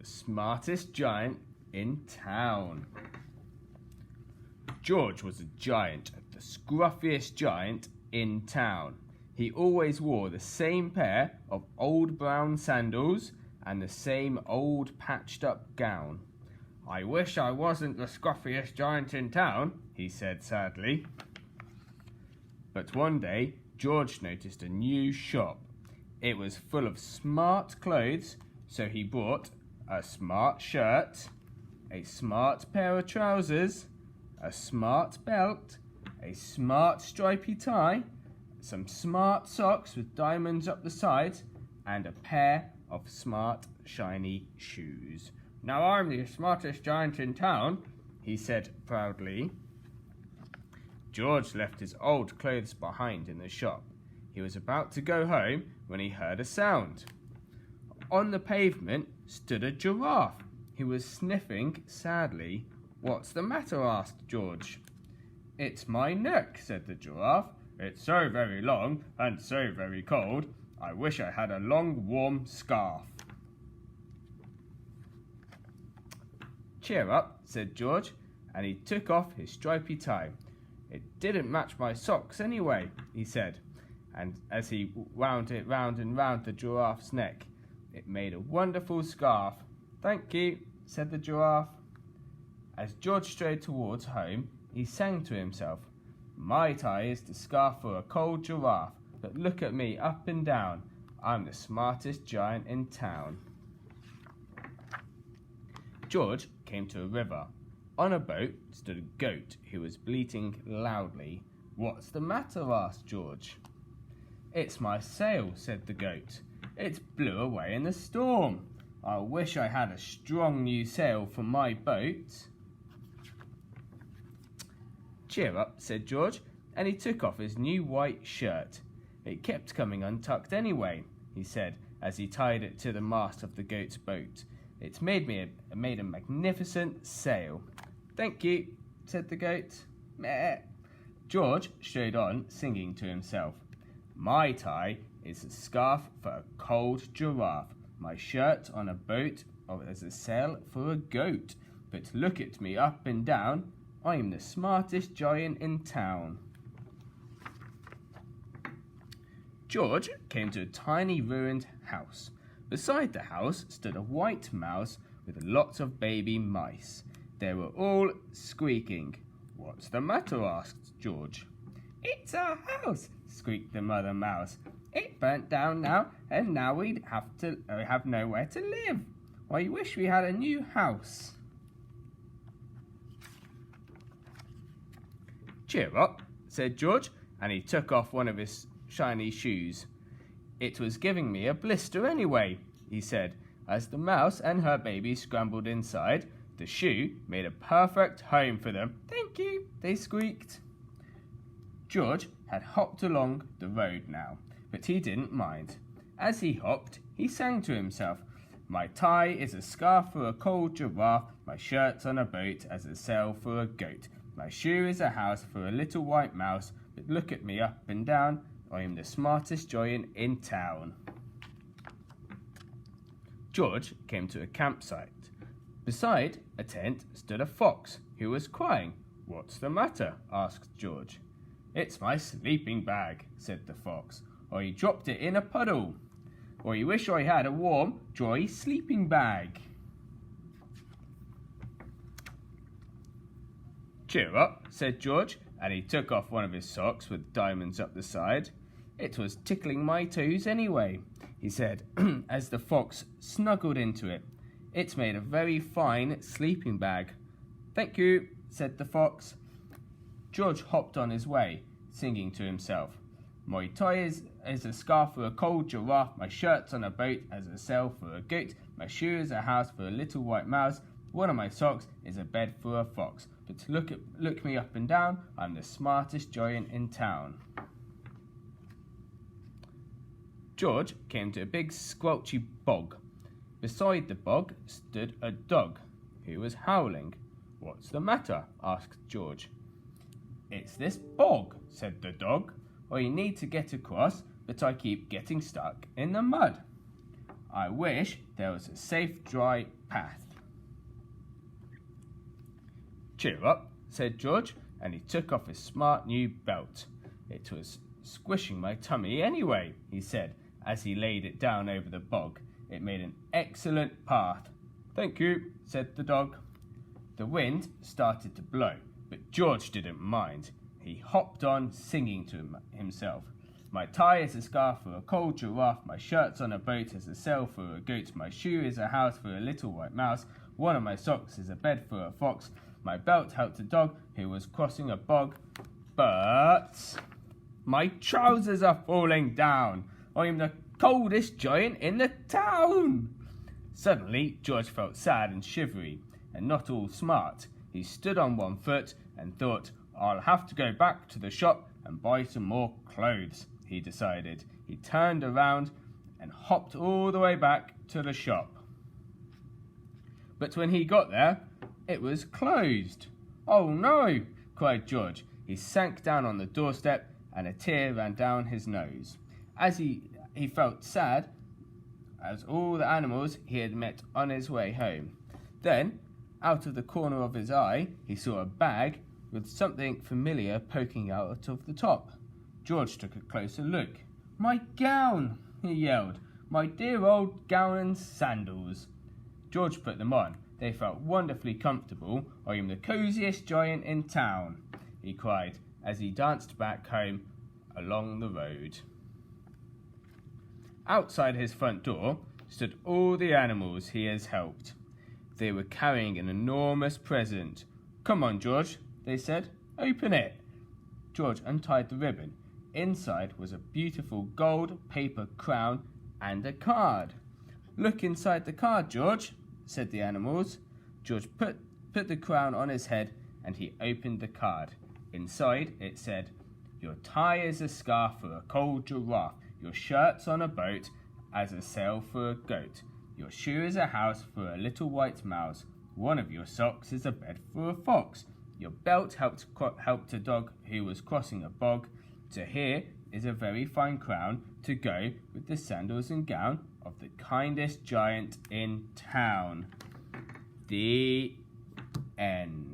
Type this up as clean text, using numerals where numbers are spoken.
the smartest giant in town. George was a giant, the scruffiest giant in town. He always wore the same pair of old brown sandals and the same old patched-up gown. "I wish I wasn't the scruffiest giant in town," he said sadly. But one day, George noticed a new shop. It was full of smart clothes, so he bought a smart shirt, a smart pair of trousers, a smart belt, a smart stripy tie, some smart socks with diamonds up the sides, and a pair of smart shiny shoes. "Now I'm the smartest giant in town," he said proudly. George left his old clothes behind in the shop. He was about to go home when he heard a sound. On the pavement stood a giraffe. He was sniffing sadly. "What's the matter?" asked George. "It's my neck," said the giraffe. "It's so very long and so very cold. I wish I had a long, warm scarf." "Cheer up," said George, and he took off his stripy tie. "It didn't match my socks anyway," he said, and as he wound it round and round the giraffe's neck, it made a wonderful scarf. "Thank you," said the giraffe. As George strode towards home, he sang to himself, "My tie is the scarf for a cold giraffe, but look at me up and down. I'm the smartest giant in town." George came to a river. On a boat stood a goat who was bleating loudly. "What's the matter?" asked George. "It's my sail," said the goat. "It's blew away in the storm. I wish I had a strong new sail for my boat." "Cheer up," said George, and he took off his new white shirt. "It kept coming untucked anyway," he said, as he tied it to the mast of the goat's boat. "It's made a magnificent sail." "Thank you," said the goat. Meh. George strode on, singing to himself. "My tie is a scarf for a cold giraffe. My shirt on a boat is a sail for a goat. But look at me up and down. I'm the smartest giant in town." George came to a tiny ruined house. Beside the house stood a white mouse with lots of baby mice. They were all squeaking. "What's the matter?" asked George. "It's our house," squeaked the mother mouse. "It burnt down now, and now we'd have nowhere to live. I wish we had a new house." "Cheer up," said George, and he took off one of his shiny shoes. "It was giving me a blister anyway," he said. As the mouse and her baby scrambled inside, the shoe made a perfect home for them. "Thank you," they squeaked. George had hopped along the road now, but he didn't mind. As he hopped, he sang to himself, "My tie is a scarf for a cold giraffe. My shirt's on a boat as a sail for a goat. My shoe is a house for a little white mouse. But look at me up and down. I am the smartest giant in town." George came to a campsite. Beside a tent stood a fox who was crying. "What's the matter?" asked George. "It's my sleeping bag," said the fox. "I dropped it in a puddle. I wish I had a warm, dry sleeping bag." "Cheer up," said George, and he took off one of his socks with diamonds up the side. "It was tickling my toes anyway," he said, as the fox snuggled into it. "It's made a very fine sleeping bag." "Thank you," said the fox. George hopped on his way, singing to himself, "My tie is a scarf for a cold giraffe. My shirt's on a boat as a sail for a goat. My shoe is a house for a little white mouse. One of my socks is a bed for a fox. But look me up and down. I'm the smartest giant in town." George came to a big squelchy bog. Beside the bog stood a dog who was howling. "What's the matter?" asked George. "It's this bog," said the dog. "I need to get across, but I keep getting stuck in the mud. I wish there was a safe, dry path. Cheer up, said George, and he took off his smart new belt. It was squishing my tummy anyway, he said, as he laid it down over the bog. It made an excellent path. Thank you, said the dog. The wind started to blow, but George didn't mind. He hopped on, singing to himself. My tie is a scarf for a cold giraffe, my shirt's on a boat as a sail for a goat, my shoe is a house for a little white mouse, one of my socks is a bed for a fox, my belt helped a dog who was crossing a bog, but my trousers are falling down. I am the coldest giant in the town. Suddenly, George felt sad and shivery, and not all smart. He stood on one foot and thought, I'll have to go back to the shop and buy some more clothes, he decided. He turned around and hopped all the way back to the shop. But when he got there, it was closed. Oh no, cried George. He sank down on the doorstep and a tear ran down his nose. As he felt sad as all the animals he had met on his way home. Then, out of the corner of his eye, he saw a bag with something familiar poking out of the top. George took a closer look. My gown, he yelled. My dear old gown and sandals. George put them on. They felt wonderfully comfortable. I am the cosiest giant in town, he cried as he danced back home along the road. Outside his front door stood all the animals he has helped. They were carrying an enormous present. Come on, George, they said. Open it. George untied the ribbon. Inside was a beautiful gold paper crown and a card. Look inside the card, George, said the animals. George put the crown on his head and he opened the card. Inside it said, your tie is a scarf for a cold giraffe. Your shirt's on a boat as a sail for a goat. Your shoe is a house for a little white mouse. One of your socks is a bed for a fox. Your belt helped a dog who was crossing a bog. So here is a very fine crown to go with the sandals and gown of the kindest giant in town. The end.